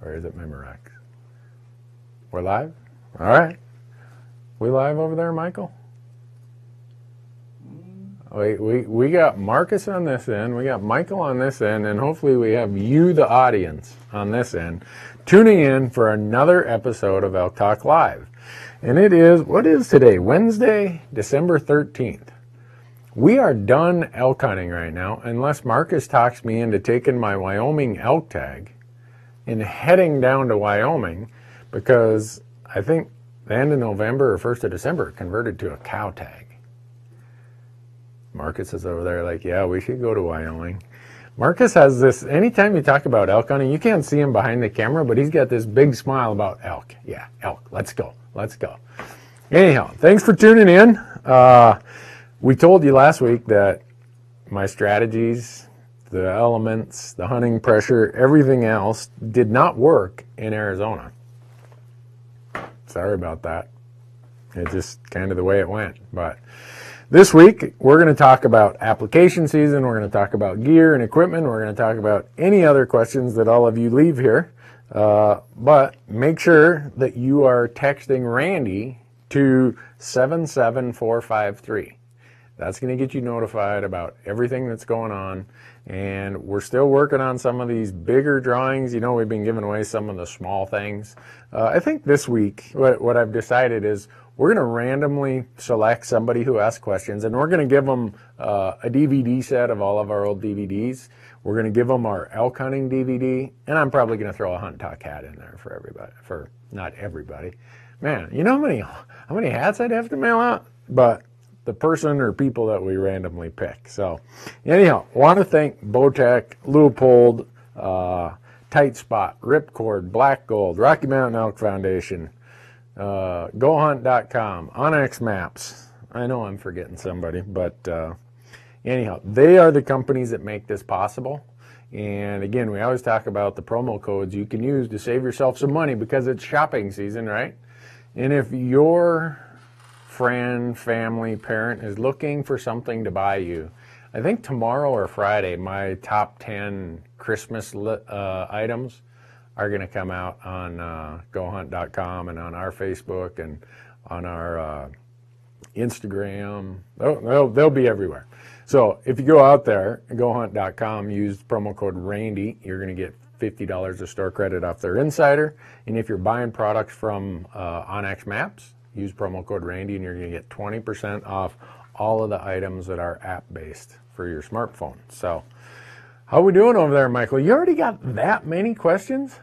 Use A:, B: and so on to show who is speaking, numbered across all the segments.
A: Or is it Memorex? We're live? All right. We live over there, Michael? We got Marcus on this end, we got Michael on this end, and hopefully we have you, the audience, on this end, tuning in for another episode of Elk Talk Live. And it is, what is today? Wednesday, December 13th. We are done elk hunting right now, unless Marcus talks me into taking my Wyoming elk tag and heading down to Wyoming, because I think the end of November or 1st of December it converted to a cow tag. Marcus is over there like, yeah, we should go to Wyoming. Marcus has this, anytime you talk about elk hunting, you can't see him behind the camera, but he's got this big smile about elk. Yeah, elk, let's go, let's go. Anyhow, thanks for tuning in. We told you last week that my strategies, the elements, the hunting pressure, everything else did not work in Arizona. Sorry about that. It's just kind of the way it went, but this week, we're going to talk about application season, we're going to talk about gear and equipment, we're going to talk about any other questions that all of you leave here. But make sure that you are texting Randy to 77453. That's going to get you notified about everything that's going on. And we're still working on some of these bigger drawings. You know, we've been giving away some of the small things. I think this week, what I've decided is we're going to randomly select somebody who asks questions, and we're going to give them a DVD set of all of our old DVDs. We're going to give them our elk hunting DVD, and I'm probably going to throw a Hunt Talk hat in there for everybody, for not everybody. Man, you know how many hats I'd have to mail out? But the person or people that we randomly pick. So anyhow, want to thank Bowtech, Leupold, Tight Spot, Ripcord, Black Gold, Rocky Mountain Elk Foundation, GoHunt.com, Onyx Maps. I know I'm forgetting somebody, but anyhow, they are the companies that make this possible. And again, we always talk about the promo codes you can use to save yourself some money because it's shopping season, right? And if your friend, family, parent is looking for something to buy you, I think tomorrow or Friday, my top 10 Christmas items are going to come out on GoHunt.com and on our Facebook and on our Instagram. They'll be everywhere. So if you go out there, GoHunt.com, use promo code Randy, you're going to get $50 of store credit off their Insider. And if you're buying products from Onyx Maps, use promo code Randy and you're going to get 20% off all of the items that are app-based for your smartphone. So how are we doing over there, Michael? You already got that many questions?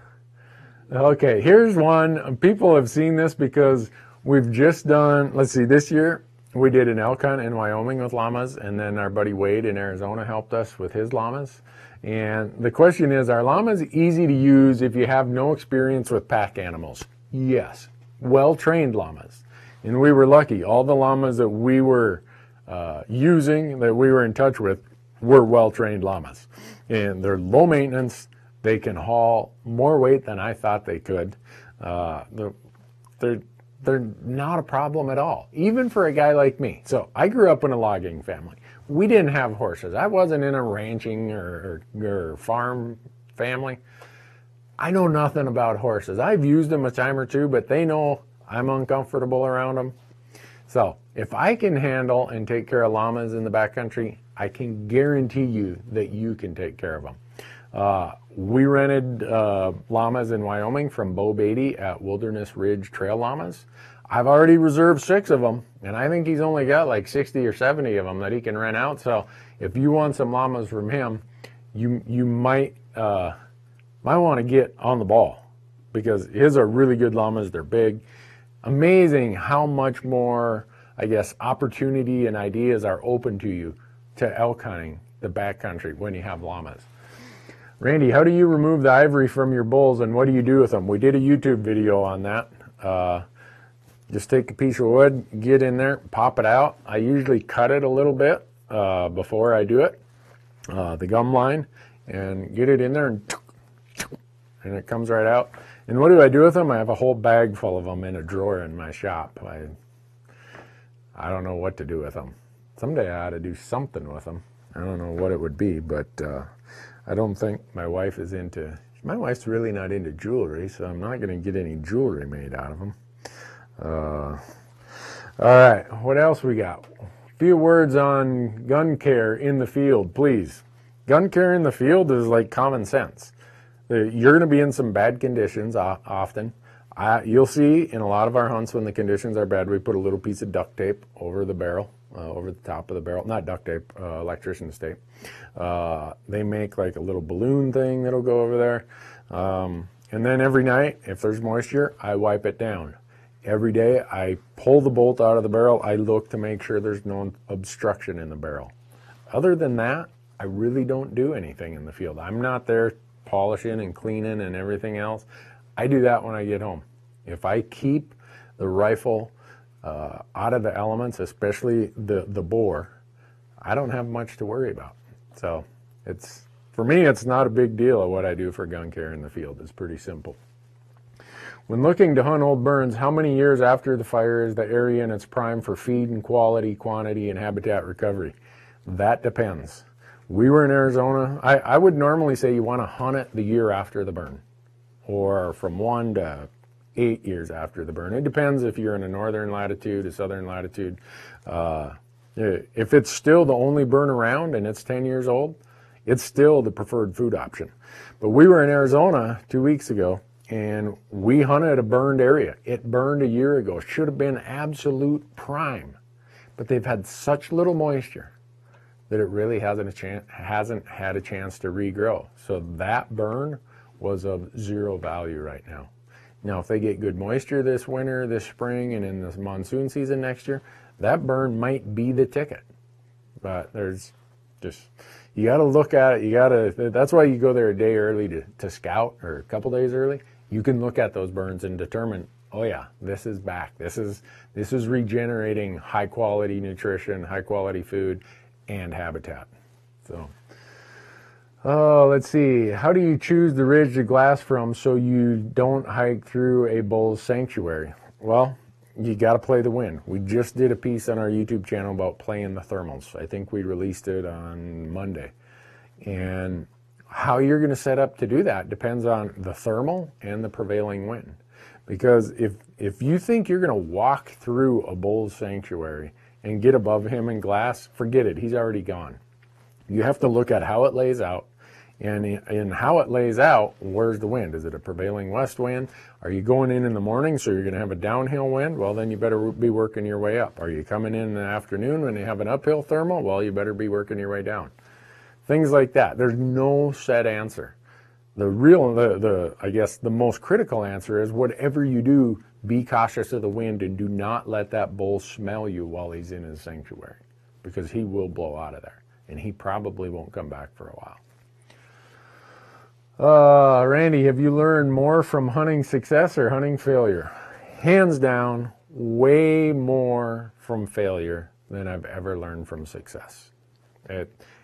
A: Okay, here's one. People have seen this because we've just done, let's see, this year we did an elk hunt in Wyoming with llamas, and then our buddy Wade in Arizona helped us with his llamas. And the question is, are llamas easy to use if you have no experience with pack animals? Yes, well-trained llamas. And we were lucky. All the llamas that we were using, that we were in touch with, were well-trained llamas. And they're low maintenance. They can haul more weight than I thought they could. They're not a problem at all, even for a guy like me. So I grew up in a logging family. We didn't have horses. I wasn't in a ranching or farm family. I know nothing about horses. I've used them a time or two, but they know I'm uncomfortable around them. So if I can handle and take care of llamas in the backcountry, I can guarantee you that you can take care of them. We rented llamas in Wyoming from Bo Beatty at Wilderness Ridge Trail Llamas. I've already reserved 6 of them, and I think he's only got like 60 or 70 of them that he can rent out. So if you want some llamas from him, you might want to get on the ball, because his are really good llamas. They're big. Amazing how much more, I guess, opportunity and ideas are open to you to elk hunting the backcountry when you have llamas. Randy, how do you remove the ivory from your bulls, and what do you do with them? We did a YouTube video on that. Just take a piece of wood, get in there, pop it out. I usually cut it a little bit before I do it, the gum line, and get it in there, and it comes right out. And what do I do with them? I have a whole bag full of them in a drawer in my shop. I don't know what to do with them. Someday I ought to do something with them. I don't know what it would be, but I don't think my wife is into My wife's really not into jewelry, so I'm not going to get any jewelry made out of them. All right, what else we got? A few words on gun care in the field, please. Gun care in the field is like common sense. You're going to be in some bad conditions often. You'll see in a lot of our hunts when the conditions are bad, we put a little piece of duct tape over the barrel, over the top of the barrel. Not duct tape, electrician's tape. They make like a little balloon thing that'll go over there. And then every night, if there's moisture, I wipe it down. Every day, I pull the bolt out of the barrel. I look to make sure there's no obstruction in the barrel. Other than that, I really don't do anything in the field. I'm not there polishing and cleaning and everything else. I do that when I get home. If I keep the rifle out of the elements, especially the bore, I don't have much to worry about. So for me, it's not a big deal of what I do for gun care in the field. It's pretty simple. When looking to hunt old burns, how many years after the fire is the area in its prime for feed and quality, quantity, and habitat recovery? That depends. We were in Arizona. I would normally say you want to hunt it the year after the burn, or from 1 to 8 years after the burn. It depends if you're in a northern latitude, a southern latitude. If it's still the only burn around and it's 10 years old, it's still the preferred food option. But we were in Arizona 2 weeks ago, and we hunted a burned area. It burned a year ago. It should have been absolute prime. But they've had such little moisture that it really hasn't had a chance to regrow. So that burn was of zero value right now. Now, if they get good moisture this winter, this spring, and in the monsoon season next year, that burn might be the ticket. But there's just, you got to look at it. That's why you go there a day early to scout, or a couple days early. You can look at those burns and determine, oh yeah, this is back. This is regenerating high quality nutrition, high quality food, and habitat. So, let's see. How do you choose the ridge to glass from so you don't hike through a bull's sanctuary? Well, you got to play the wind. We just did a piece on our YouTube channel about playing the thermals. I think we released it on Monday. And how you're going to set up to do that depends on the thermal and the prevailing wind. Because if you think you're going to walk through a bull's sanctuary and get above him in glass, forget it. He's already gone. You have to look at how it lays out. And in how it lays out, where's the wind? Is it a prevailing west wind? Are you going in the morning, so you're going to have a downhill wind? Well, then you better be working your way up. Are you coming in the afternoon when you have an uphill thermal? Well, you better be working your way down. Things like that. There's no set answer. I guess the most critical answer is whatever you do, be cautious of the wind and do not let that bull smell you while he's in his sanctuary, because he will blow out of there and he probably won't come back for a while. Randy, have you learned more from hunting success or hunting failure? Hands down, way more from failure than I've ever learned from success.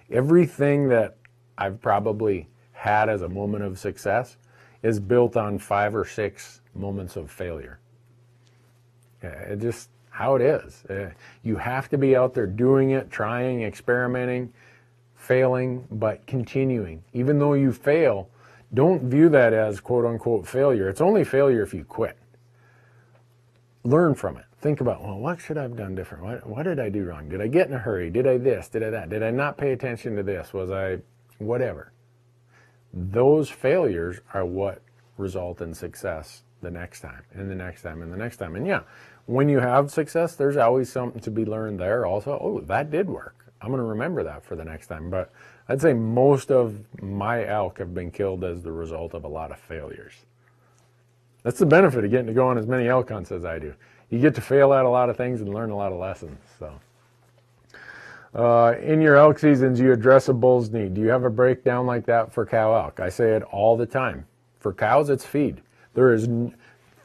A: Everything that I've probably had as a moment of success is built on 5 or 6 moments of failure. It's just how it is. You have to be out there doing it, trying, experimenting, failing, but continuing. Even though you fail, don't view that as quote-unquote failure. It's only failure if you quit. Learn from it. Think about, well, what should I have done different? What did I do wrong? Did I get in a hurry? Did I this? Did I that? Did I not pay attention to this? Was I whatever? Those failures are what result in success the next time, and the next time, and the next time. And yeah, when you have success, there's always something to be learned there also. Oh, that did work. I'm going to remember that for the next time. But I'd say most of my elk have been killed as the result of a lot of failures. That's the benefit of getting to go on as many elk hunts as I do. You get to fail at a lot of things and learn a lot of lessons. So, in your elk seasons, you address a bull's need. Do you have a breakdown like that for cow elk? I say it all the time. For cows, it's feed. There is,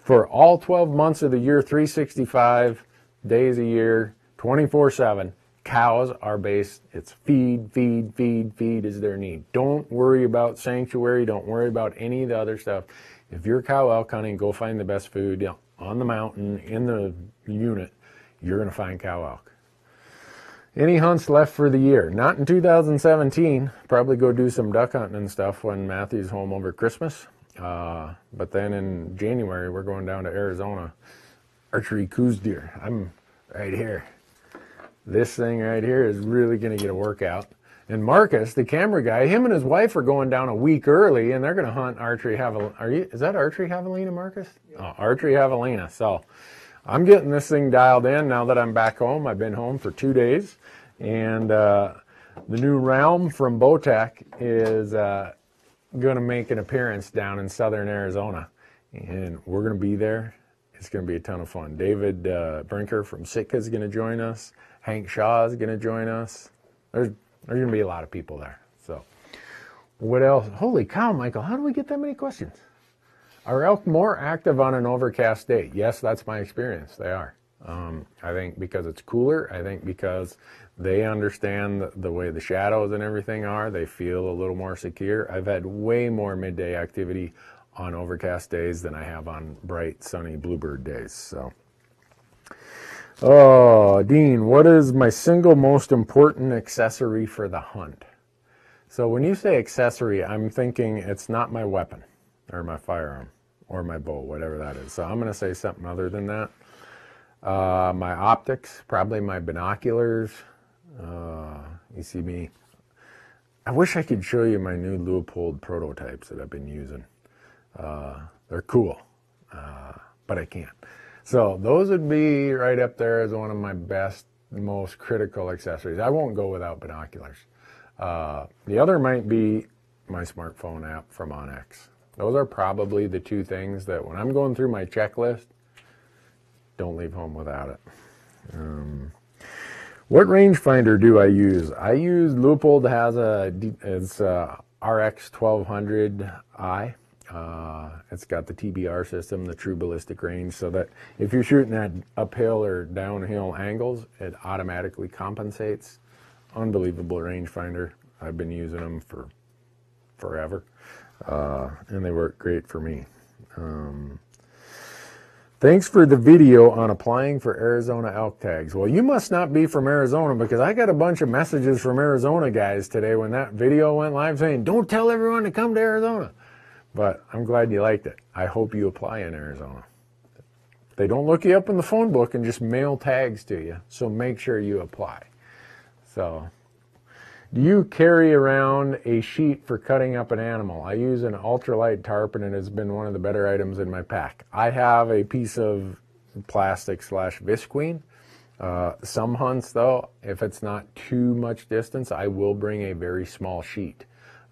A: for all 12 months of the year, 365 days a year, 24/7, cows are based, it's feed, feed, feed, feed is their need. Don't worry about sanctuary. Don't worry about any of the other stuff. If you're cow elk hunting, go find the best food on the mountain, in the unit. You're going to find cow elk. Any hunts left for the year? Not in 2017. Probably go do some duck hunting and stuff when Matthew's home over Christmas. But then in January, we're going down to Arizona. Archery coos deer. I'm right here. This thing right here is really going to get a workout. And Marcus, the camera guy, him and his wife are going down a week early, and they're going to hunt archery javelina. Is that archery javelina, Marcus? Oh, archery javelina. So I'm getting this thing dialed in now that I'm back home. I've been home for 2 days, and the new Realm from Bowtech is going to make an appearance down in southern Arizona, and we're going to be there. It's going to be a ton of fun. David Brinker from Sitka is going to join us. Hank Shaw is going to join us. There's going to be a lot of people there. So what else? Holy cow, Michael, how do we get that many questions? Are elk more active on an overcast day? Yes, that's my experience. They are. I think because it's cooler. I think because they understand the way the shadows and everything are. They feel a little more secure. I've had way more midday activity on overcast days than I have on bright, sunny bluebird days. So, oh, Dean, what is my single most important accessory for the hunt? So when you say accessory, I'm thinking it's not my weapon or my firearm or my bow, whatever that is. So I'm going to say something other than that. My optics, probably my binoculars. You see me. I wish I could show you my new Leupold prototypes that I've been using. They're cool, but I can't. So those would be right up there as one of my best, most critical accessories. I won't go without binoculars. The other might be my smartphone app from Onyx. Those are probably the two things that when I'm going through my checklist, don't leave home without it. What rangefinder do I use? I use Leupold has it's RX 1200i. It's got the TBR system, the true ballistic range, so that if you're shooting at uphill or downhill angles, it automatically compensates. Unbelievable rangefinder. I've been using them for forever, and they work great for me. Thanks for the video on applying for Arizona elk tags. Well, you must not be from Arizona, because I got a bunch of messages from Arizona guys today when that video went live saying, don't tell everyone to come to Arizona. But I'm glad you liked it. I hope you apply in Arizona. They don't look you up in the phone book and just mail tags to you, so make sure you apply. So, do you carry around a sheet for cutting up an animal? I use an ultralight tarp, and it has been one of the better items in my pack. I have a piece of plastic / visqueen. Some hunts, though, if it's not too much distance, I will bring a very small sheet.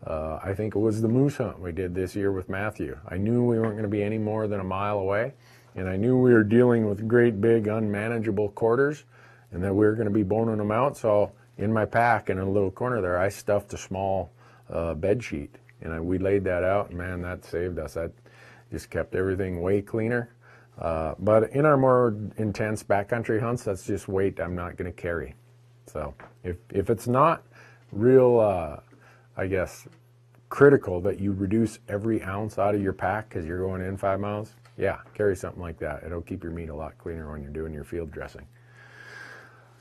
A: I think it was the moose hunt we did this year with Matthew. I knew we weren't going to be any more than a mile away, and I knew we were dealing with great big unmanageable quarters, and that we were going to be boning them out. So in my pack, in a little corner there, I stuffed a small bed sheet, and we laid that out, and man, that saved us. That just kept everything way cleaner. But in our more intense backcountry hunts, that's just weight I'm not going to carry. So if it's not real, I guess, critical that you reduce every ounce out of your pack because you're going in 5 miles, yeah, carry something like that. It'll keep your meat a lot cleaner when you're doing your field dressing.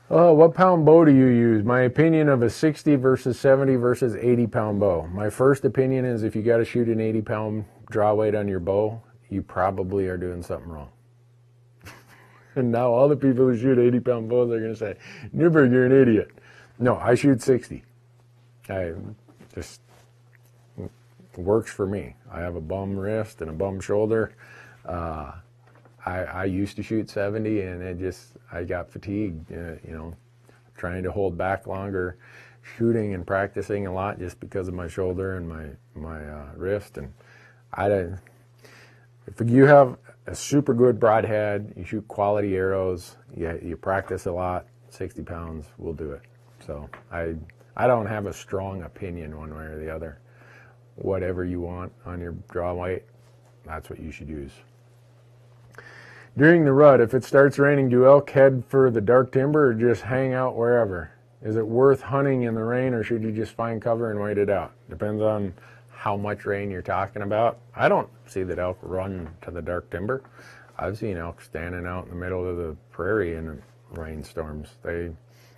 A: Oh, what pound bow do you use? My opinion of a 60 versus 70 versus 80 pound bow. My first opinion is if you got to shoot an 80 pound draw weight on your bow, you probably are doing something wrong. And now all the people who shoot 80 pound bows are going to say, Newberg, you're an idiot. No, I shoot 60. I just works for me. I have a bum wrist and a bum shoulder. I used to shoot 70, and I got fatigued, trying to hold back longer, shooting and practicing a lot just because of my shoulder and my wrist. And if you have a super good broadhead, you shoot quality arrows, you practice a lot, 60 pounds will do it. So I don't have a strong opinion one way or the other. Whatever you want on your draw weight, that's what you should use. During the rut, if it starts raining, do elk head for the dark timber or just hang out wherever? Is it worth hunting in the rain, or should you just find cover and wait it out? Depends on how much rain you're talking about. I don't see that elk run to the dark timber. I've seen elk standing out in the middle of the prairie in rainstorms. They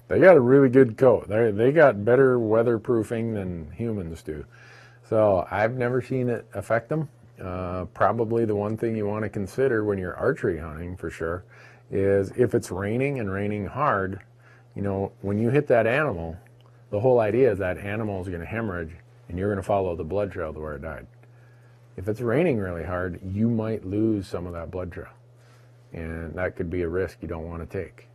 A: They got a really good coat. They got better weatherproofing than humans do. So I've never seen it affect them. Probably the one thing you want to consider when you're archery hunting for sure is if it's raining and raining hard, you know, when you hit that animal, the whole idea is that animal is going to hemorrhage and you're going to follow the blood trail to where it died. If it's raining really hard, you might lose some of that blood trail. And that could be a risk you don't want to take.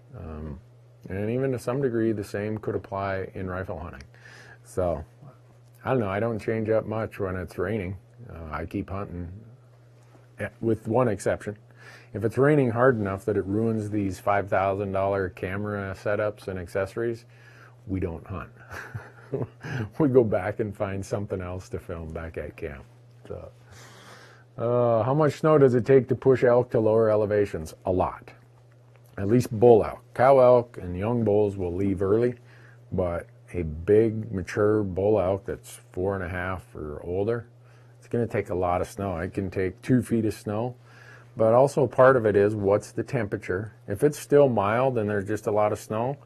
A: And even to some degree, the same could apply in rifle hunting. So, I don't know, I don't change up much when it's raining. I keep hunting, with one exception. If it's raining hard enough that it ruins these $5,000 camera setups and accessories, we don't hunt. We go back and find something else to film back at camp. So, how much snow does it take to push elk to lower elevations? A lot. At least bull elk. Cow elk and young bulls will leave early, but a big mature bull elk that's 4.5 or older, it's going to take a lot of snow. It can take 2 feet of snow, but also part of it is what's the temperature. If it's still mild and there's just a lot of snow,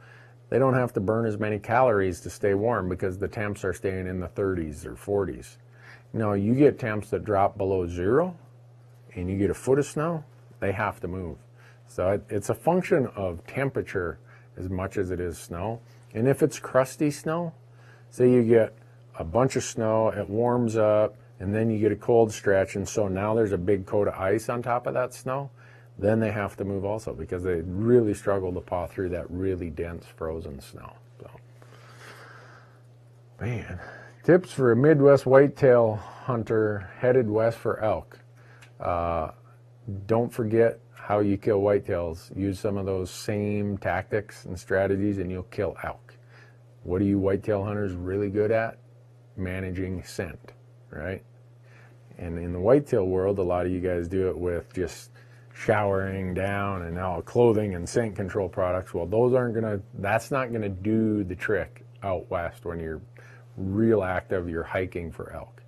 A: they don't have to burn as many calories to stay warm because the temps are staying in the 30s or 40s. Now, you get temps that drop below 0 and you get a foot of snow, they have to move. So it's a function of temperature as much as it is snow. And if it's crusty snow, say you get a bunch of snow, it warms up, and then you get a cold stretch, and so now there's a big coat of ice on top of that snow, then they have to move also because they really struggle to paw through that really dense frozen snow. So, man, tips for a Midwest whitetail hunter headed west for elk. Don't forget how you kill whitetails. Use some of those same tactics and strategies and you'll kill elk. What are you whitetail hunters really good at? Managing scent, right? And in the whitetail world, a lot of you guys do it with just showering down and all clothing and scent control products. Well, that's not gonna do the trick out west when you're real active, you're hiking for elk.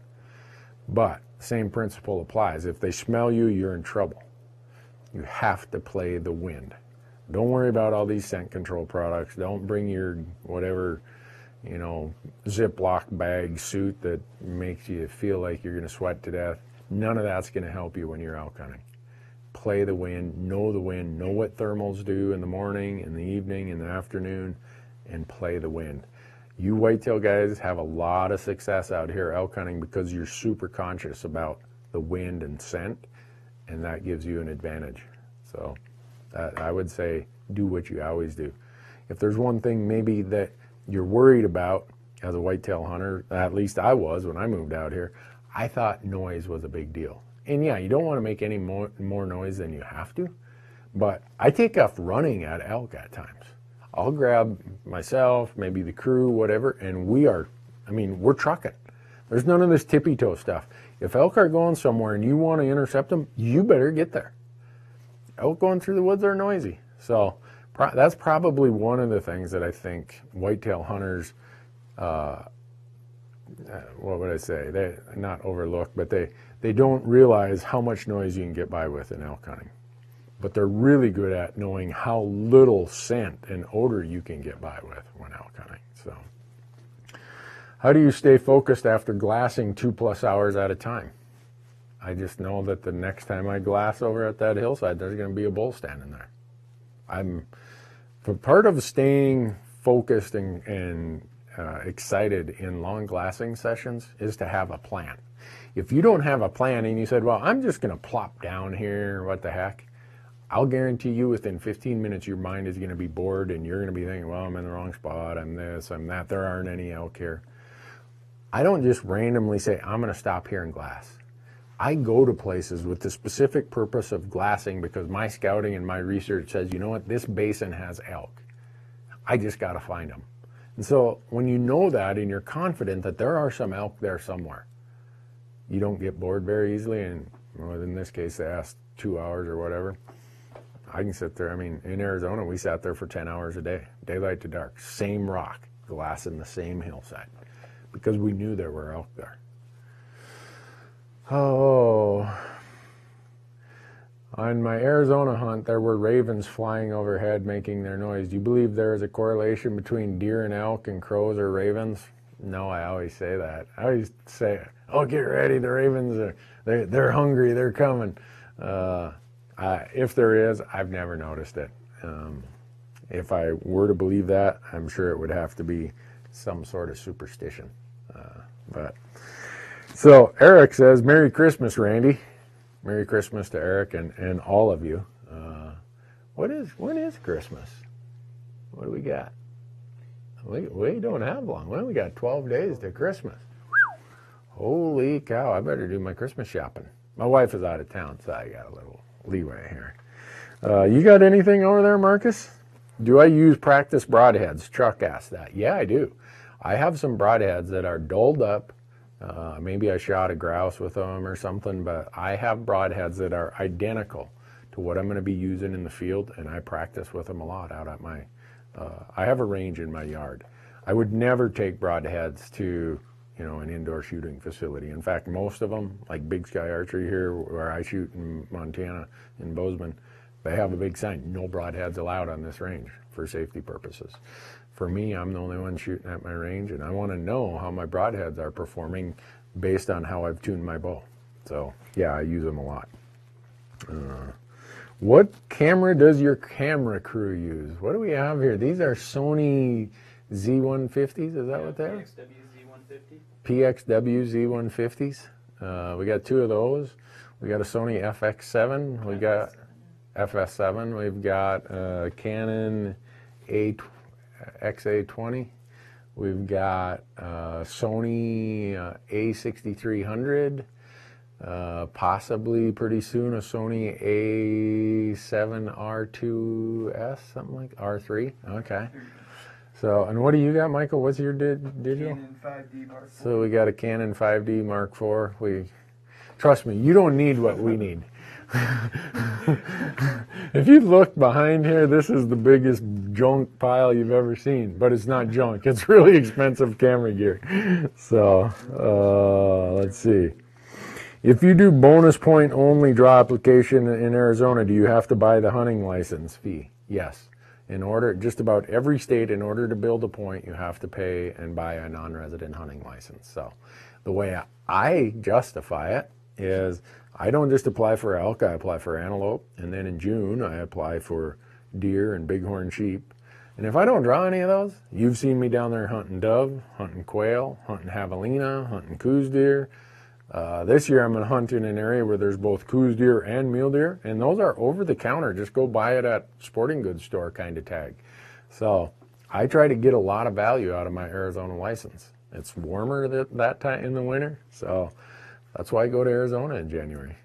A: But same principle applies. If they smell you, you're in trouble. You have to play the wind. Don't worry about all these scent control products. Don't bring your whatever, you know, Ziploc bag suit that makes you feel like you're going to sweat to death. None of that's going to help you when you're elk hunting. Play the wind, know what thermals do in the morning, in the evening, in the afternoon, and play the wind. You whitetail guys have a lot of success out here elk hunting because you're super conscious about the wind and scent, and that gives you an advantage. So I would say do what you always do. If there's one thing maybe that you're worried about as a whitetail hunter, at least I was when I moved out here, I thought noise was a big deal. And yeah, you don't want to make any more noise than you have to, but I take off running at elk at times. I'll grab myself, maybe the crew, whatever, and we're trucking. There's none of this tippy-toe stuff. If elk are going somewhere and you want to intercept them, you better get there. Elk going through the woods are noisy. So that's probably one of the things that I think whitetail hunters, what would I say? They not overlook, but they don't realize how much noise you can get by with in elk hunting. But they're really good at knowing how little scent and odor you can get by with when elk hunting. So, how do you stay focused after glassing 2+ hours at a time? I just know that the next time I glass over at that hillside, there's going to be a bull standing there. For part of staying focused and excited in long glassing sessions is to have a plan. If you don't have a plan and you said, well, I'm just going to plop down here, what the heck, I'll guarantee you within 15 minutes your mind is going to be bored and you're going to be thinking, well, I'm in the wrong spot, I'm this, I'm that, there aren't any elk here. I don't just randomly say, I'm going to stop here and glass. I go to places with the specific purpose of glassing because my scouting and my research says, you know what, this basin has elk. I just got to find them. And so when you know that and you're confident that there are some elk there somewhere, you don't get bored very easily. And well, in this case, they asked 2 hours or whatever. I can sit there. I mean, in Arizona, we sat there for 10 hours a day, daylight to dark, same rock, glassing the same hillside, because we knew there were elk there. Oh, On my Arizona hunt, there were ravens flying overhead making their noise. Do you believe there is a correlation between deer and elk and crows or ravens? No, I always say that. I always say, oh, get ready, the ravens, they're hungry, they're coming. If there is, I've never noticed it. If I were to believe that, I'm sure it would have to be some sort of superstition. So Eric says, Merry Christmas, Randy. Merry Christmas to Eric and all of you. When is Christmas? What do we got? We don't have long. Well, we got 12 days to Christmas. Holy cow, I better do my Christmas shopping. My wife is out of town, so I got a little leeway here. You got anything over there, Marcus? Do I use practice broadheads? Chuck asked that. Yeah, I do. I have some broadheads that are dulled up. Maybe I shot a grouse with them or something, but I have broadheads that are identical to what I'm going to be using in the field, and I practice with them a lot out at my, I have a range in my yard. I would never take broadheads to, an indoor shooting facility. In fact, most of them, like Big Sky Archery here, where I shoot in Montana, in Bozeman, they have a big sign, no broadheads allowed on this range for safety purposes. For me, I'm the only one shooting at my range, and I want to know how my broadheads are performing based on how I've tuned my bow. So, yeah, I use them a lot. What camera does your camera crew use? What do we have here? These are Sony Z150s, is that what they are? PXW Z150s. We got two of those. We got a Sony FX7. We got FS7. We've got a Canon XA20. We've got Sony A6300. Possibly pretty soon a Sony A7R2S, something like R3. Okay. So, and what do you got, Michael? What's your digital?
B: Canon 5D Mark IV.
A: So we got a Canon 5D Mark IV. Trust me, you don't need what we need. If you look behind here, this is the biggest junk pile you've ever seen. But it's not junk. It's really expensive camera gear. So, let's see. If you do bonus point only draw application in Arizona, do you have to buy the hunting license fee? Yes. Just about every state, in order to build a point, you have to pay and buy a non-resident hunting license. So the way I justify it is I don't just apply for elk, I apply for antelope, and then in June I apply for deer and bighorn sheep. And if I don't draw any of those, you've seen me down there hunting dove, hunting quail, hunting javelina, hunting coos deer. This year I'm going to hunt in an area where there's both coos deer and mule deer, and those are over the counter. Just go buy it at sporting goods store kind of tag. So I try to get a lot of value out of my Arizona license. It's warmer that time in the winter, so that's why I go to Arizona in January.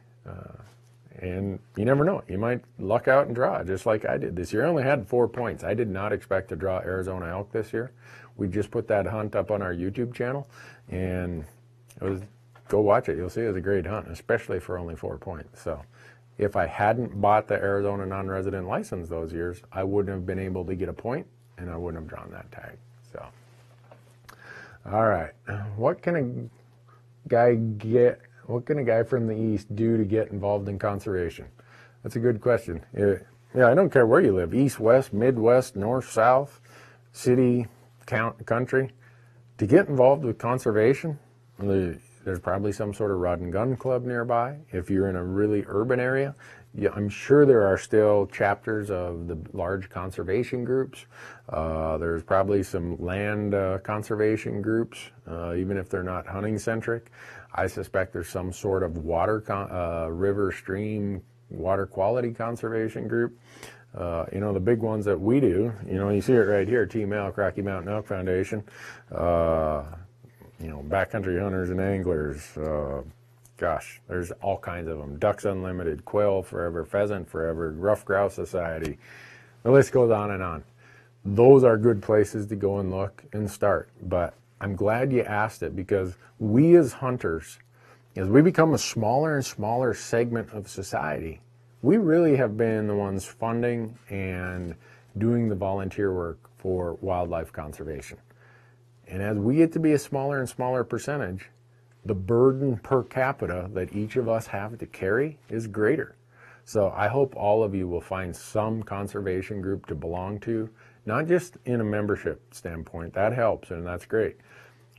A: And you never know, you might luck out and draw, just like I did this year. I only had 4 points. I did not expect to draw Arizona elk this year. We just put that hunt up on our YouTube channel, and go watch it. You'll see it was a great hunt, especially for only 4 points. So if I hadn't bought the Arizona non-resident license those years, I wouldn't have been able to get a point, and I wouldn't have drawn that tag. So, all right, what can a guy from the East do to get involved in conservation? That's a good question. Yeah, I don't care where you live, East, West, Midwest, North, South, city, country. To get involved with conservation, there's probably some sort of rod and gun club nearby. If you're in a really urban area, I'm sure there are still chapters of the large conservation groups. There's probably some land conservation groups, even if they're not hunting centric. I suspect there's some sort of river, stream, water quality conservation group. The big ones that we do, you see it right here, Team Elk, Rocky Mountain Elk Foundation. Backcountry hunters and anglers, gosh, there's all kinds of them. Ducks Unlimited, Quail Forever, Pheasant Forever, Rough Grouse Society. The list goes on and on. Those are good places to go and look and start. But I'm glad you asked it, because we as hunters, as we become a smaller and smaller segment of society, we really have been the ones funding and doing the volunteer work for wildlife conservation. And as we get to be a smaller and smaller percentage, the burden per capita that each of us have to carry is greater. So I hope all of you will find some conservation group to belong to, not just in a membership standpoint, that helps and that's great,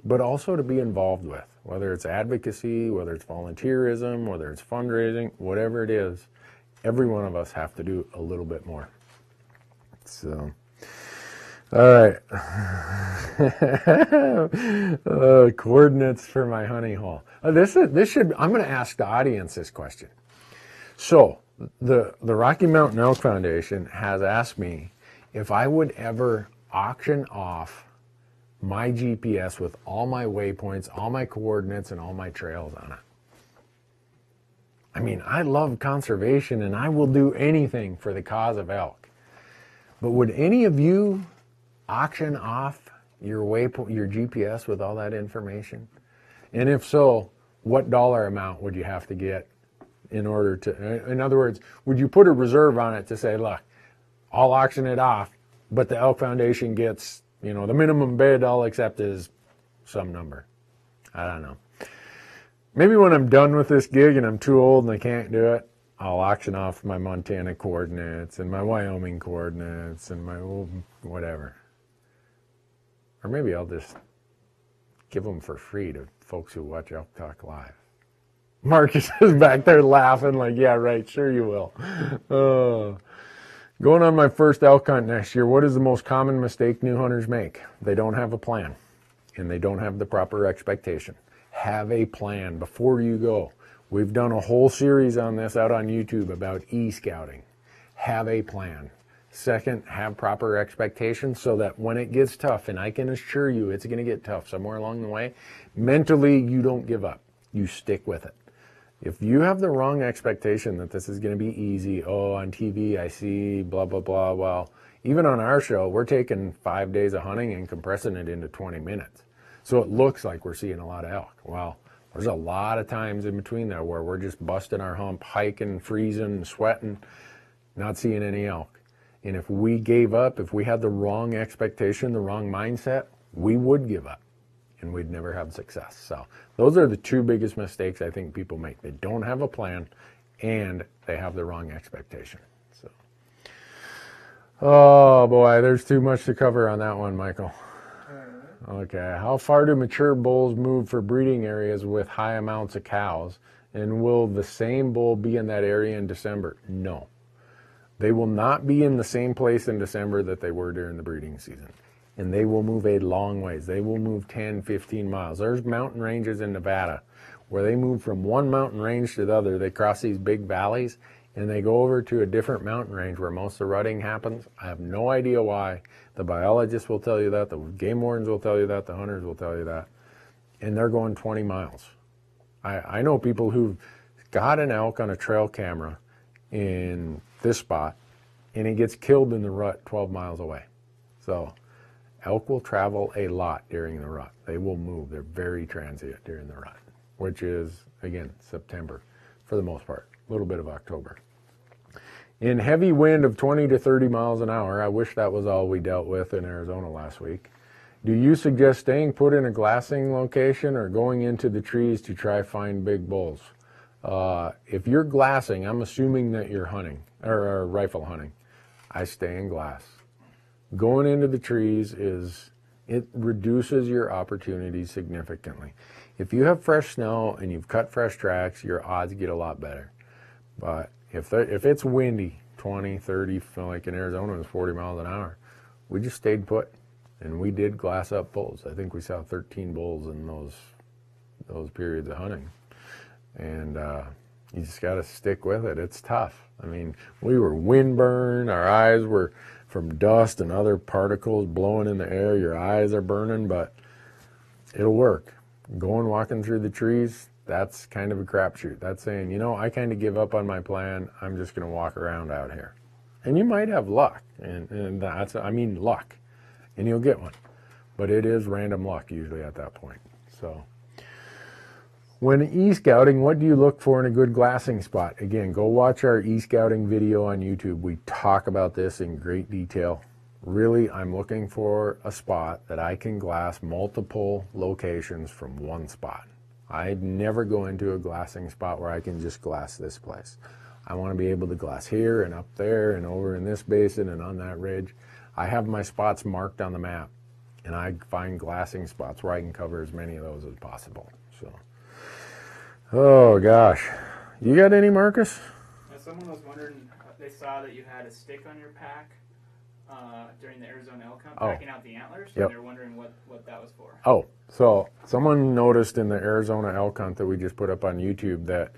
A: but also to be involved with, whether it's advocacy, whether it's volunteerism, whether it's fundraising, whatever it is, every one of us have to do a little bit more. So, all right. Coordinates for my honey hole. I'm going to ask the audience this question. So, the Rocky Mountain Elk Foundation has asked me if I would ever auction off my GPS with all my waypoints, all my coordinates, and all my trails on it. I mean, I love conservation and I will do anything for the cause of elk. But would any of you auction off your GPS with all that information? And if so, what dollar amount would you have to get in order to, in other words, would you put a reserve on it to say, look, I'll auction it off, but the Elk Foundation gets, the minimum bid I'll accept is some number. I don't know. Maybe when I'm done with this gig and I'm too old and I can't do it, I'll auction off my Montana coordinates and my Wyoming coordinates and my whatever. Or maybe I'll just give them for free to folks who watch Elk Talk live. Marcus is back there laughing like, yeah, right, sure you will. Going on my first elk hunt next year, what is the most common mistake new hunters make? They don't have a plan, and they don't have the proper expectation. Have a plan before you go. We've done a whole series on this out on YouTube about e-scouting. Have a plan. Second, have proper expectations so that when it gets tough, and I can assure you it's going to get tough somewhere along the way, mentally you don't give up. You stick with it. If you have the wrong expectation that this is going to be easy, on TV I see blah, blah, blah, well, even on our show, we're taking 5 days of hunting and compressing it into 20 minutes. So it looks like we're seeing a lot of elk. Well, there's a lot of times in between there where we're just busting our hump, hiking, freezing, sweating, not seeing any elk. And if we gave up, if we had the wrong expectation, the wrong mindset, we would give up and we'd never have success. So those are the two biggest mistakes I think people make. They don't have a plan and they have the wrong expectation. So, oh boy, there's too much to cover on that one, Michael. Okay, how far do mature bulls move for breeding areas with high amounts of cows? And will the same bull be in that area in December? No. They will not be in the same place in December that they were during the breeding season. And they will move a long ways. They will move 10, 15 miles. There's mountain ranges in Nevada where they move from one mountain range to the other. They cross these big valleys and they go over to a different mountain range where most of the rutting happens. I have no idea why. The biologists will tell you that. The game wardens will tell you that. The hunters will tell you that. And they're going 20 miles. I know people who've got an elk on a trail camera in this spot and it gets killed in the rut 12 miles away. So elk will travel a lot during the rut. They will move. They're very transient during the rut, which is, again, September for the most part, a little bit of October. In heavy wind of 20 to 30 miles an hour, I wish that was all we dealt with in Arizona last week, do you suggest staying put in a glassing location or going into the trees to try find big bulls? If you're glassing, I'm assuming that you're hunting, or rifle hunting. I stay in glass. Going into the trees it reduces your opportunities significantly. If you have fresh snow and you've cut fresh tracks, your odds get a lot better. But if it's windy, 20, 30, like in Arizona, it was 40 miles an hour, we just stayed put. And we did glass up bulls. I think we saw 13 bulls in those periods of hunting. And you just got to stick with it. It's tough. I mean, we were windburned. Our eyes were from dust and other particles blowing in the air. Your eyes are burning, but it'll work. Going walking through the trees, that's kind of a crapshoot. That's saying, I kind of give up on my plan. I'm just going to walk around out here. And you might have luck. And that's, luck. And you'll get one. But it is random luck usually at that point. So when e-scouting, what do you look for in a good glassing spot? Again, go watch our e-scouting video on YouTube. We talk about this in great detail. Really, I'm looking for a spot that I can glass multiple locations from one spot. I'd never go into a glassing spot where I can just glass this place. I want to be able to glass here and up there and over in this basin and on that ridge. I have my spots marked on the map, and I find glassing spots where I can cover as many of those as possible. So, oh gosh, you got any, Marcus?
B: Someone was wondering, they saw that you had a stick on your pack during the Arizona elk hunt, packing out the antlers, and they're wondering what that was for.
A: Oh, so someone noticed in the Arizona elk hunt that we just put up on YouTube that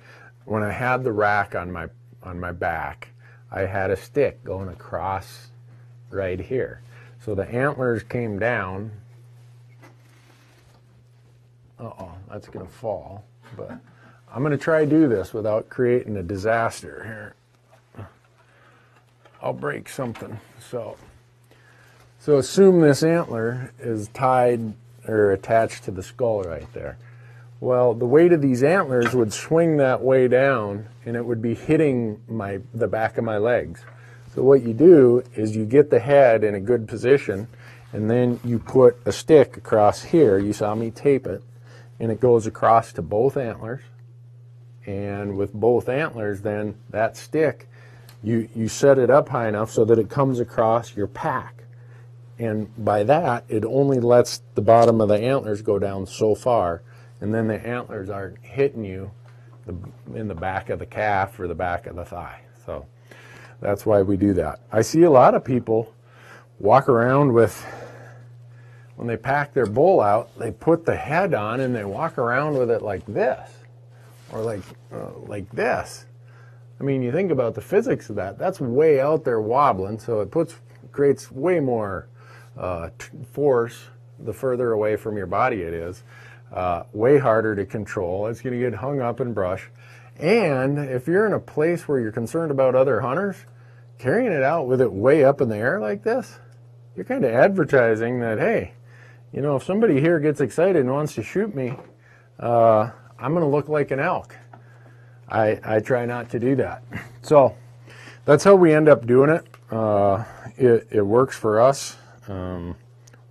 A: when I had the rack on my back, I had a stick going across right here. So the antlers came down. Uh-oh, that's going to fall. But I'm going to try to do this without creating a disaster here. I'll break something. So assume this antler is tied or attached to the skull right there. Well, the weight of these antlers would swing that way down, and it would be hitting the back of my legs. So what you do is you get the head in a good position, and then you put a stick across here. You saw me tape it, and it goes across to both antlers. And with both antlers, then that stick, you set it up high enough so that it comes across your pack. And by that, it only lets the bottom of the antlers go down so far, and then the antlers aren't hitting you in the back of the calf or the back of the thigh. So that's why we do that. I see a lot of people walk around with, when they pack their bull out, they put the head on and they walk around with it like this, or like this. I mean, you think about the physics of that. That's way out there wobbling, so it creates way more force the further away from your body it is. Way harder to control. It's going to get hung up in brush. And if you're in a place where you're concerned about other hunters, carrying it out with it way up in the air like this, you're kind of advertising that, hey, you know, if somebody here gets excited and wants to shoot me, I'm going to look like an elk. I try not to do that. So that's how we end up doing it. It works for us.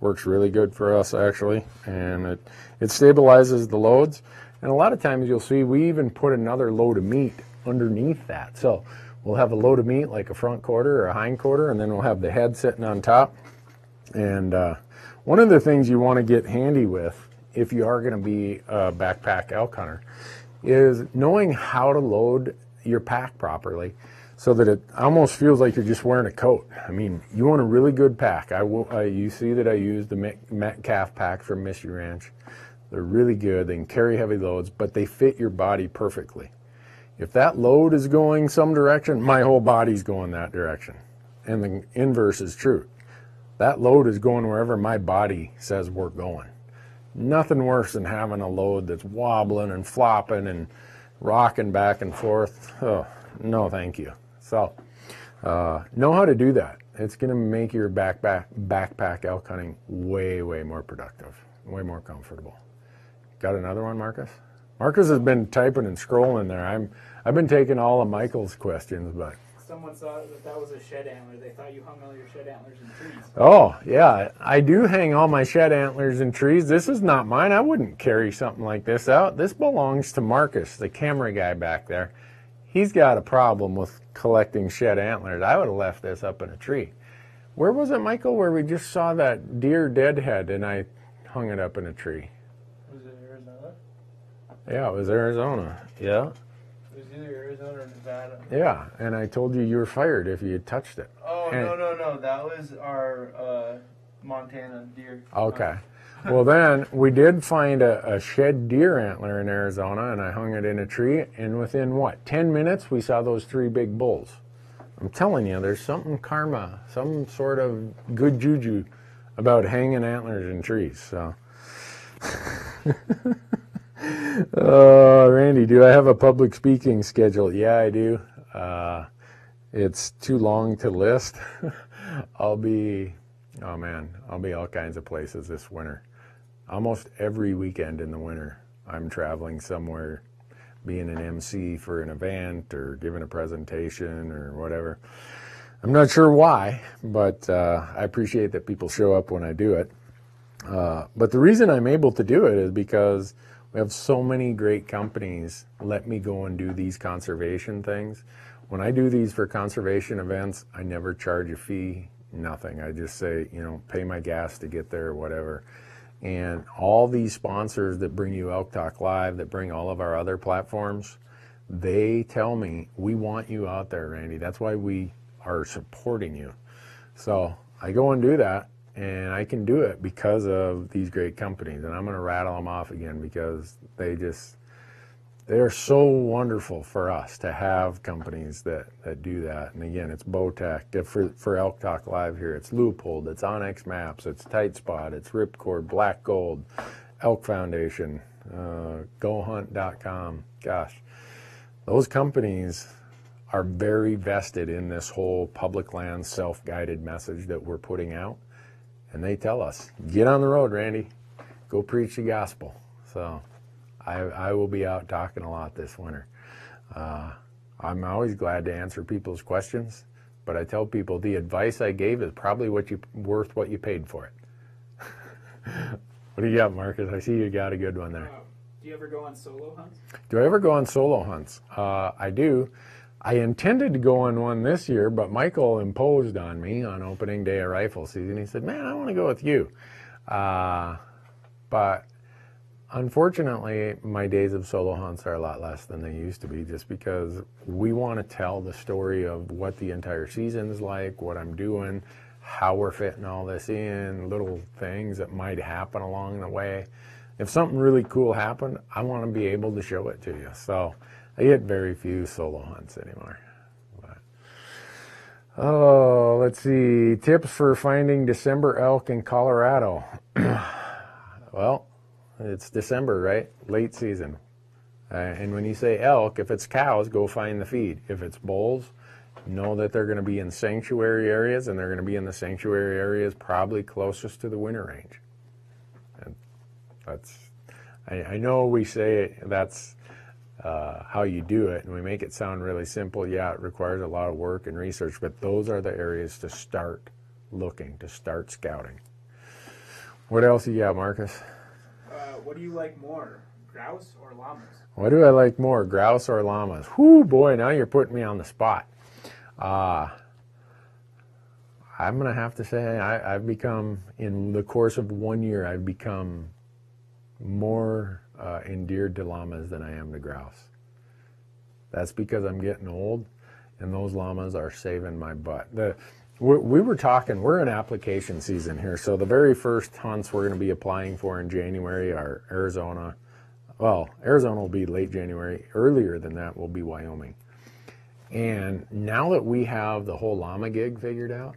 A: Works really good for us, actually, and it stabilizes the loads. And a lot of times you'll see we even put another load of meat underneath that. So we'll have a load of meat like a front quarter or a hind quarter, and then we'll have the head sitting on top. And one of the things you want to get handy with if you are going to be a backpack elk hunter is knowing how to load your pack properly, so that it almost feels like you're just wearing a coat. I mean, you want a really good pack. You see that I use the Metcalf pack from Mystery Ranch. They're really good. They can carry heavy loads, but they fit your body perfectly. If that load is going some direction, my whole body's going that direction. And the inverse is true. That load is going wherever my body says we're going. Nothing worse than having a load that's wobbling and flopping and rocking back and forth. Oh, no, thank you. So, know how to do that. It's going to make your backpack elk hunting way more productive, way more comfortable. Got another one, Marcus? Marcus has been typing and scrolling there. I've been taking all of Michael's questions, but
B: someone saw that was a shed antler. They thought you hung all your shed antlers in trees.
A: Oh yeah, I do hang all my shed antlers in trees. This is not mine. I wouldn't carry something like this out. This belongs to Marcus, the camera guy back there. He's got a problem with collecting shed antlers. I would have left this up in a tree. Where was it, Michael, where we just saw that deer deadhead and I hung it up in a tree?
C: Was it Arizona?
A: Yeah, it was Arizona. Yeah.
C: It was either Arizona or Nevada.
A: Yeah, and I told you were fired if you had touched it.
C: Oh, no. That was our Montana deer.
A: Okay. Well, then we did find a shed deer antler in Arizona, and I hung it in a tree, and within, 10 minutes, we saw those 3 big bulls. I'm telling you, there's something karma, some sort of good juju about hanging antlers in trees, so. Randy, do I have a public speaking schedule? Yeah, I do. It's too long to list. I'll be all kinds of places this winter. Almost every weekend in the winter, I'm traveling somewhere, being an MC for an event or giving a presentation or whatever. I'm not sure why, but I appreciate that people show up when I do it. But the reason I'm able to do it is because we have so many great companies let me go and do these conservation things when I do these for conservation events, I never charge a fee, nothing. I just say, you know, pay my gas to get there or whatever. And all these sponsors that bring you Elk Talk Live, that bring all of our other platforms, they tell me, we want you out there, Randy. That's why we are supporting you. So I go and do that, and I can do it because of these great companies. And I'm going to rattle them off again because they're so wonderful for us to have companies that do that. And again, it's Bowtech. For Elk Talk Live here, it's Leupold, it's Onyx Maps, it's Tight Spot, it's Ripcord, Black Gold, Elk Foundation, GoHunt.com. Gosh, those companies are very vested in this whole public land self-guided message that we're putting out. And they tell us, get on the road, Randy. Go preach the gospel. So I will be out talking a lot this winter. I'm always glad to answer people's questions, but I tell people the advice I gave is probably worth what you paid for it. What do you got, Marcus? I see you got a good one there.
B: Do you ever go on solo hunts?
A: Do I ever go on solo hunts? I do. I intended to go on one this year, but Michael imposed on me on opening day of rifle season. He said, man, I want to go with you. But unfortunately, my days of solo hunts are a lot less than they used to be, just because we want to tell the story of what the entire season's like, what I'm doing, how we're fitting all this in, little things that might happen along the way. If something really cool happened, I want to be able to show it to you. So I get very few solo hunts anymore. But, oh, let's see. Tips for finding December elk in Colorado. Well, it's December, right? Late season. And when you say elk, if it's cows, go find the feed. If it's bulls, know that they're going to be in sanctuary areas, and they're going to be in the sanctuary areas probably closest to the winter range. And that's, I know we say that's how you do it, and we make it sound really simple. Yeah, it requires a lot of work and research, but those are the areas to start looking, to start scouting. What else you got, Marcus?
B: What do you like more, grouse or llamas?
A: What do I like more, grouse or llamas? Whoo, boy, now you're putting me on the spot. I'm going to have to say I've become, in the course of 1 year, I've become more endeared to llamas than I am to grouse. That's because I'm getting old, and those llamas are saving my butt. We were talking, we're in application season here, so the very first hunts we're going to be applying for in January are Arizona. Well, Arizona will be late January. Earlier than that will be Wyoming. And now that we have the whole llama gig figured out,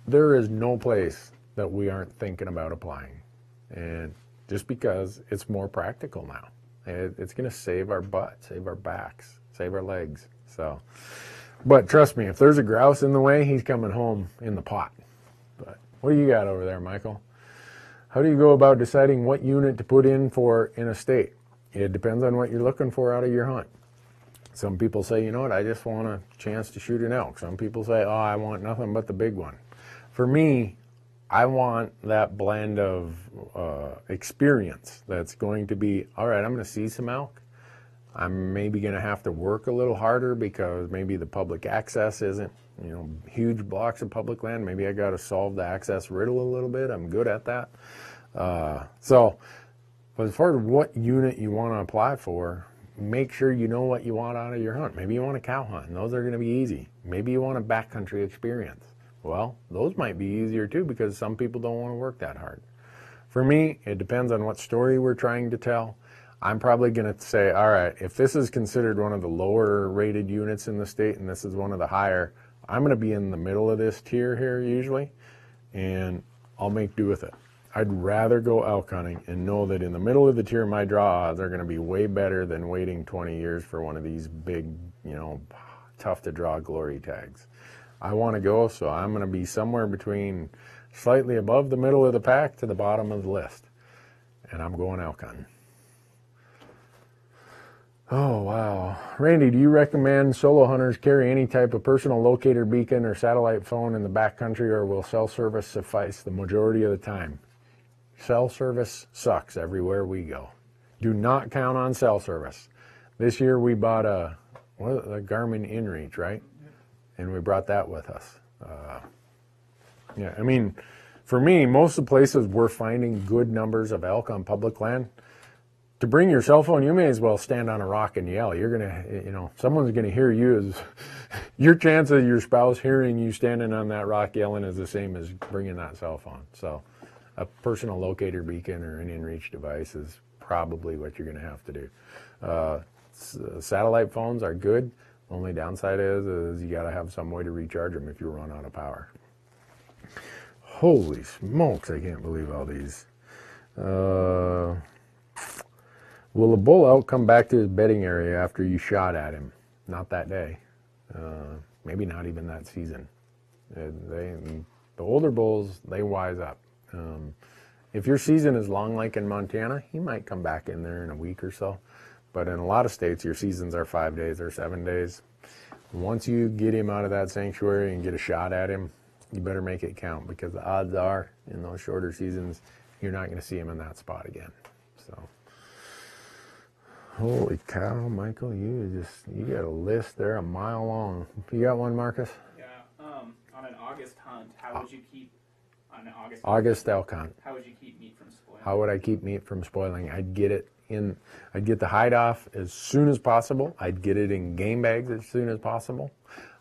A: there is no place that we aren't thinking about applying. And just because it's more practical now. It's going to save our butt, save our backs, save our legs. So, but trust me, if there's a grouse in the way, he's coming home in the pot. But what do you got over there, Michael? How do you go about deciding what unit to put in for in a state? It depends on what you're looking for out of your hunt. Some people say, you know what, I just want a chance to shoot an elk. Some people say, oh, I want nothing but the big one. For me, I want that blend of experience that's going to be, all right, I'm going to see some elk. I'm maybe going to have to work a little harder because maybe the public access isn't, you know, huge blocks of public land. Maybe I got to solve the access riddle a little bit. I'm good at that. So as far as what unit you want to apply for, make sure you know what you want out of your hunt. Maybe you want a cow hunt, and those are going to be easy. Maybe you want a backcountry experience. Well, those might be easier too because some people don't want to work that hard. For me, it depends on what story we're trying to tell. I'm probably going to say, all right, if this is considered one of the lower rated units in the state and this is one of the higher, I'm going to be in the middle of this tier here usually, and I'll make do with it. I'd rather go elk hunting and know that in the middle of the tier, my draw odds are going to be way better than waiting 20 years for one of these big, you know, tough to draw glory tags. I want to go, so I'm going to be somewhere between slightly above the middle of the pack to the bottom of the list. And I'm going elk hunting. Oh, wow. Randy, do you recommend solo hunters carry any type of personal locator beacon or satellite phone in the backcountry, or will cell service suffice the majority of the time? Cell service sucks everywhere we go. Do not count on cell service. This year we bought the Garmin InReach, right? And we brought that with us. Yeah, I mean, for me, most of the places we're finding good numbers of elk on public land. To bring your cell phone, you may as well stand on a rock and yell. You're gonna, you know, someone's gonna hear you. As your chance of your spouse hearing you standing on that rock yelling is the same as bringing that cell phone. So, a personal locator beacon or an InReach device is probably what you're gonna have to do. Satellite phones are good. Only downside is you gotta have some way to recharge them if you run out of power. Holy smokes! I can't believe all these. Will a bull elk come back to his bedding area after you shot at him? Not that day. Maybe not even that season. The older bulls, they wise up. If your season is long like in Montana, he might come back in there in a week or so. But in a lot of states, your seasons are 5 days or 7 days. Once you get him out of that sanctuary and get a shot at him, you better make it count, because the odds are in those shorter seasons, you're not going to see him in that spot again. So. Holy cow, Michael, you got a list there a mile long. You got one, Marcus?
B: Yeah, on an August hunt, how would you keep, on an
A: August elk hunt,
B: how would you keep meat from spoiling?
A: How would I keep meat from spoiling? I'd get the hide off as soon as possible. I'd get it in game bags as soon as possible.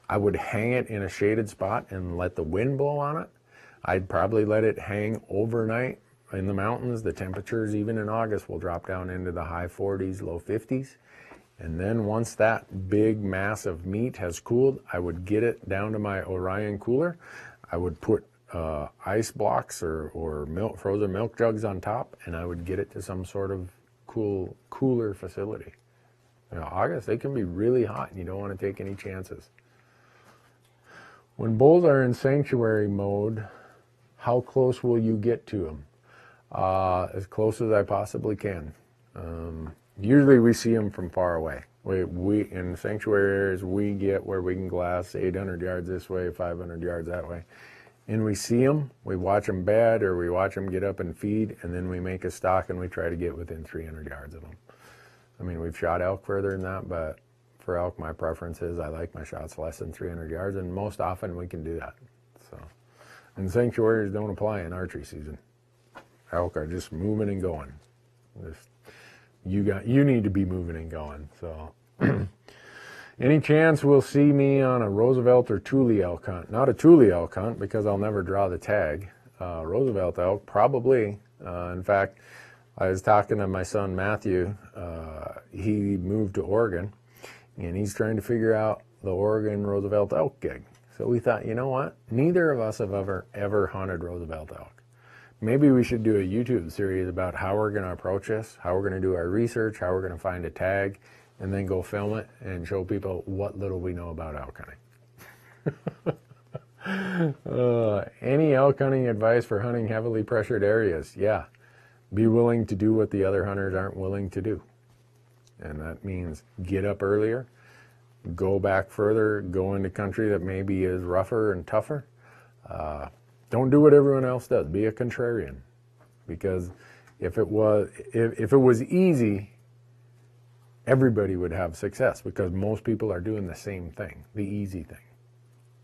A: I would hang it in a shaded spot and let the wind blow on it. I'd probably let it hang overnight. In the mountains, the temperatures, even in August, will drop down into the high 40s, low 50s. And then once that big mass of meat has cooled, I would get it down to my Orion cooler. I would put ice blocks or frozen milk jugs on top, and I would get it to some sort of cooler facility. You know, August, they can be really hot, and you don't want to take any chances. When bulls are in sanctuary mode, how close will you get to them? As close as I possibly can. Usually we see them from far away. We in sanctuary areas, we get where we can glass 800 yards this way, 500 yards that way. And we see them, we watch them bed, or we watch them get up and feed, and then we make a stock and we try to get within 300 yards of them. I mean, we've shot elk further than that, but for elk, my preference is I like my shots less than 300 yards, and most often we can do that. So, and sanctuaries don't apply in archery season. Elk are just moving and going. You need to be moving and going. So, any chance we'll see me on a Roosevelt or Thule elk hunt? Not a Thule elk hunt, because I'll never draw the tag. Roosevelt elk, probably. In fact, I was talking to my son Matthew. He moved to Oregon, and he's trying to figure out the Oregon Roosevelt elk gig. So we thought, you know what? Neither of us have ever hunted Roosevelt elk. Maybe we should do a YouTube series about how we're going to approach this, how we're going to do our research, how we're going to find a tag, and then go film it and show people what little we know about elk hunting. Any elk hunting advice for hunting heavily pressured areas? Yeah, be willing to do what the other hunters aren't willing to do. And that means get up earlier, go back further, go into country that maybe is rougher and tougher. Don't do what everyone else does. Be a contrarian, because if it was easy, everybody would have success, because most people are doing the same thing, the easy thing.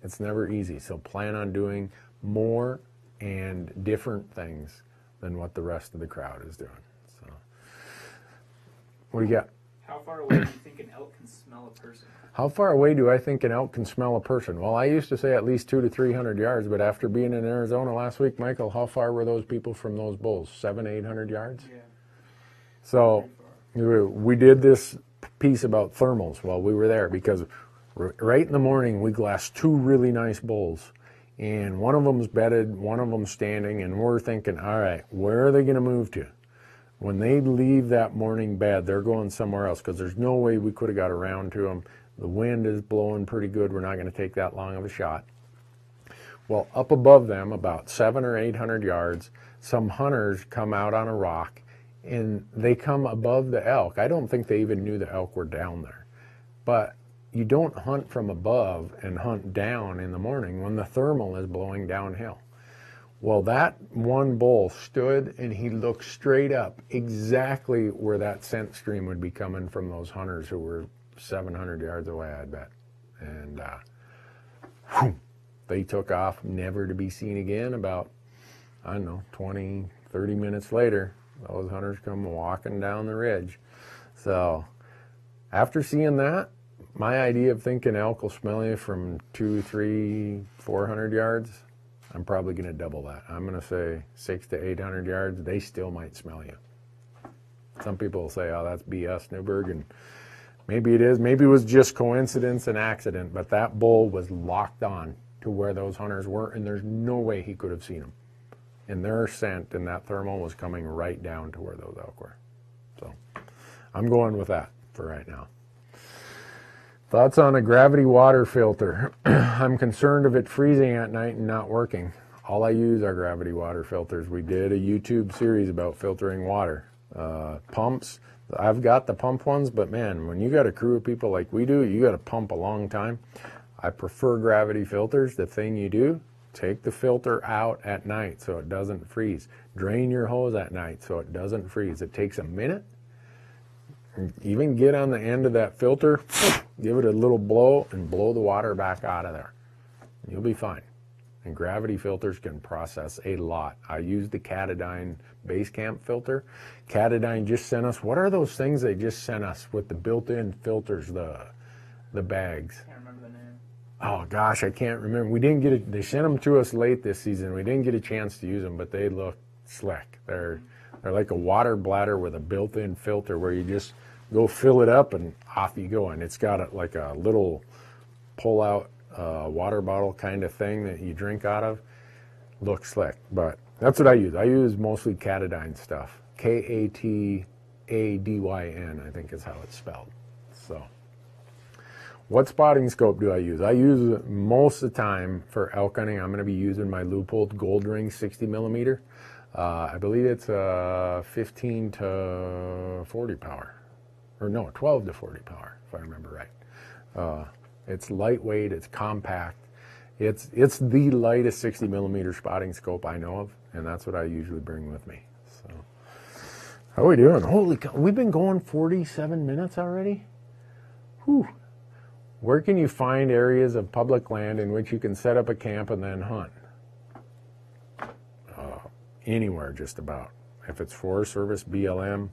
A: It's never easy. So plan on doing more and different things than what the rest of the crowd is doing. So, what do you got?
B: How far away do you think an elk can smell a person?
A: How far away do I think an elk can smell a person? Well, I used to say at least 200 to 300 yards, but after being in Arizona last week, Michael, how far were those people from those bulls? 700, 800 yards?
B: Yeah.
A: So we did this piece about thermals while we were there, because right in the morning we glassed 2 really nice bulls, and one of them's bedded, one of them's standing, and we're thinking, all right, where are they going to move to? When they leave that morning bed, they're going somewhere else, because there's no way we could have got around to them. The wind is blowing pretty good. We're not going to take that long of a shot. Well, up above them, about 700 or 800 yards, some hunters come out on a rock, and they come above the elk. I don't think they even knew the elk were down there. But you don't hunt from above and hunt down in the morning when the thermal is blowing downhill. Well, that one bull stood and he looked straight up, exactly where that scent stream would be coming from those hunters who were 700 yards away, I bet. And they took off, never to be seen again. About, I don't know, 20, 30 minutes later, those hunters come walking down the ridge. So after seeing that, my idea of thinking elk will smell you from 200, 300, 400 yards, I'm probably going to double that. I'm going to say 600 to 800 yards, they still might smell you. Some people will say, oh, that's BS, Newberg, and maybe it is. Maybe it was just coincidence and accident, but that bull was locked on to where those hunters were, and there's no way he could have seen them. And their scent and that thermal was coming right down to where those elk were. So I'm going with that for right now. Thoughts on a gravity water filter? I'm concerned of it freezing at night and not working. All I use are gravity water filters. We did a YouTube series about filtering water. Pumps, I've got the pump ones, but man, when you got a crew of people like we do, you got to pump a long time. I prefer gravity filters. The thing you do, take the filter out at night so it doesn't freeze. Drain your hose at night so it doesn't freeze. It takes a minute. Even get on the end of that filter, give it a little blow, and blow the water back out of there. You'll be fine. And gravity filters can process a lot. I use the Katadyn base camp filter. Katadyn just sent us, what are those things they just sent us with the built-in filters, the bags?
B: I can't remember the name.
A: Oh gosh, I can't remember. We didn't get it. They sent them to us late this season. We didn't get a chance to use them, but they look slick. They're like a water bladder with a built-in filter where you just go fill it up and off you go. And it's got like a little pull-out water bottle kind of thing that you drink out of. Looks slick, but that's what I use. I use mostly Katadyn stuff. Katadyn, I think is how it's spelled. So, what spotting scope do I use? I use most of the time for elk hunting. I'm going to be using my Leupold Gold Ring 60 millimeter. I believe it's 15 to 40 power. Or no, 12 to 40 power, if I remember right. It's lightweight, it's compact. It's the lightest 60 millimeter spotting scope I know of, and that's what I usually bring with me. So, how are we doing? Holy cow, we've been going 47 minutes already? Whew. Where can you find areas of public land in which you can set up a camp and then hunt? Anywhere, just about. If it's Forest Service, BLM,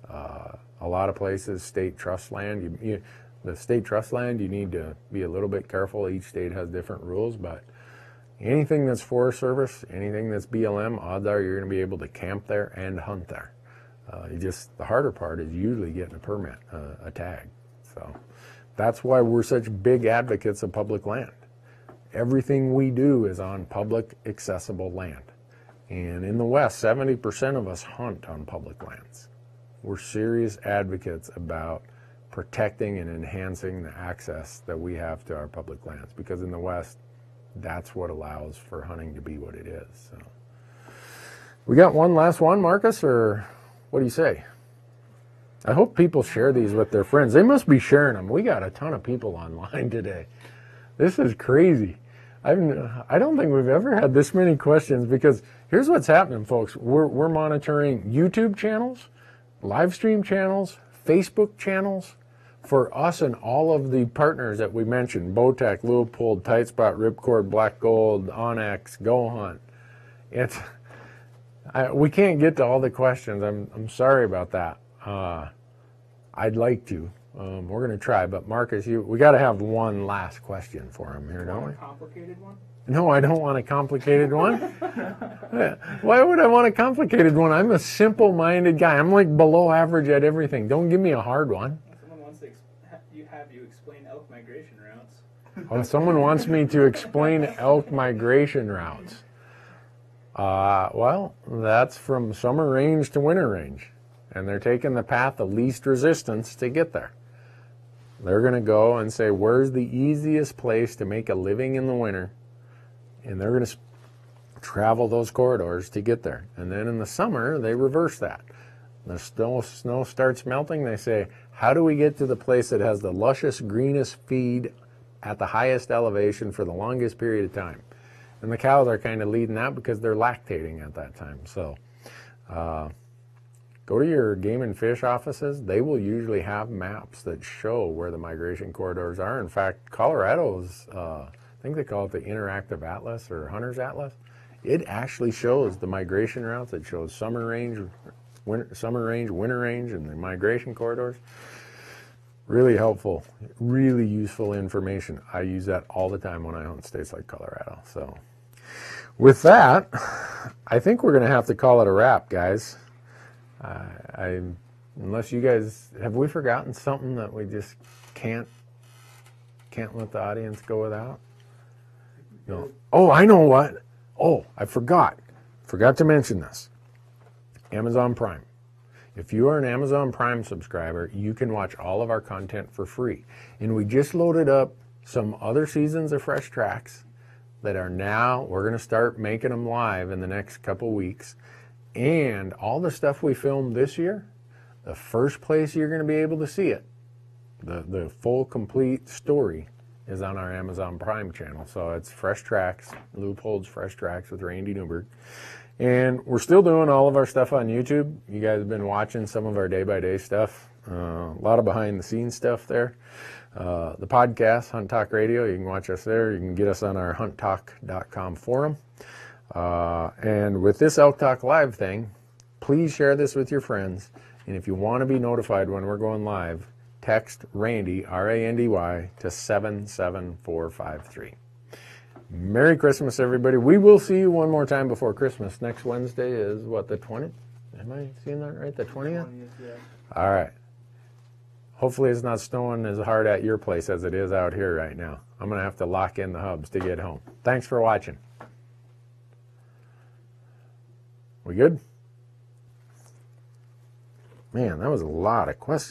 A: a lot of places, state trust land. The state trust land, you need to be a little bit careful. Each state has different rules, but anything that's Forest Service, anything that's BLM, odds are you're going to be able to camp there and hunt there. The harder part is usually getting a permit, a tag. So that's why we're such big advocates of public land. Everything we do is on public accessible land. And in the West, 70% of us hunt on public lands. We're serious advocates about protecting and enhancing the access that we have to our public lands, because in the West, that's what allows for hunting to be what it is. So, we got one last one, Marcus, or what do you say? I hope people share these with their friends. They must be sharing them. We got a ton of people online today. This is crazy. I don't think we've ever had this many questions, because here's what's happening, folks. We're monitoring YouTube channels, live stream channels, Facebook channels for us and all of the partners that we mentioned: Bowtech, Leupold, Tight Spot, Ripcord, Black Gold, Onyx, Go Hunt. We can't get to all the questions. I'm sorry about that. I'd like to. We're going to try, but Marcus, we got to have one last question for him here, don't we?
B: A complicated one?
A: No, I don't want a complicated one. Why would I want a complicated one? I'm a simple-minded guy. I'm like below average at everything. Don't give me a hard one.
B: Someone wants to have you explain elk migration routes.
A: Oh, someone wants me to explain elk migration routes. Well, that's from summer range to winter range, and they're taking the path of least resistance to get there. They're going to go and say, where's the easiest place to make a living in the winter? And they're going to travel those corridors to get there. And then in the summer, they reverse that. The snow starts melting. They say, how do we get to the place that has the lushest, greenest feed at the highest elevation for the longest period of time? And the cows are kind of leading that because they're lactating at that time. So go to your game and fish offices. They will usually have maps that show where the migration corridors are. In fact, Colorado's, I think they call it the Interactive Atlas or Hunter's Atlas. It actually shows the migration routes. It shows summer range, winter range, and the migration corridors. Really helpful, really useful information. I use that all the time when I hunt states like Colorado. So with that, I think we're going to have to call it a wrap, guys. Unless you guys, have we forgotten something that we just can't let the audience go without? No. Oh, I know what. Oh, I forgot to mention this. Amazon Prime. If you are an Amazon Prime subscriber, you can watch all of our content for free. And we just loaded up some other seasons of Fresh Tracks that are now, we're going to start making them live in the next couple weeks. And all the stuff we filmed this year, the first place you're going to be able to see it, the full complete story, is on our Amazon Prime channel. So it's Fresh Tracks, Leupold's Fresh Tracks with Randy Newberg. And we're still doing all of our stuff on YouTube. You guys have been watching some of our day-by-day stuff. A lot of behind-the-scenes stuff there. The podcast, Hunt Talk Radio, you can watch us there. You can get us on our hunttalk.com forum. And with this Elk Talk Live thing, please share this with your friends. And if you want to be notified when we're going live, text Randy, R-A-N-D-Y, to 77453. Merry Christmas, everybody. We will see you one more time before Christmas. Next Wednesday is, what, the 20th? Am I seeing that right? The 20th?
C: Yeah.
A: All right. Hopefully it's not snowing as hard at your place as it is out here right now. I'm going to have to lock in the hubs to get home. Thanks for watching. We good? Man, that was a lot of questions.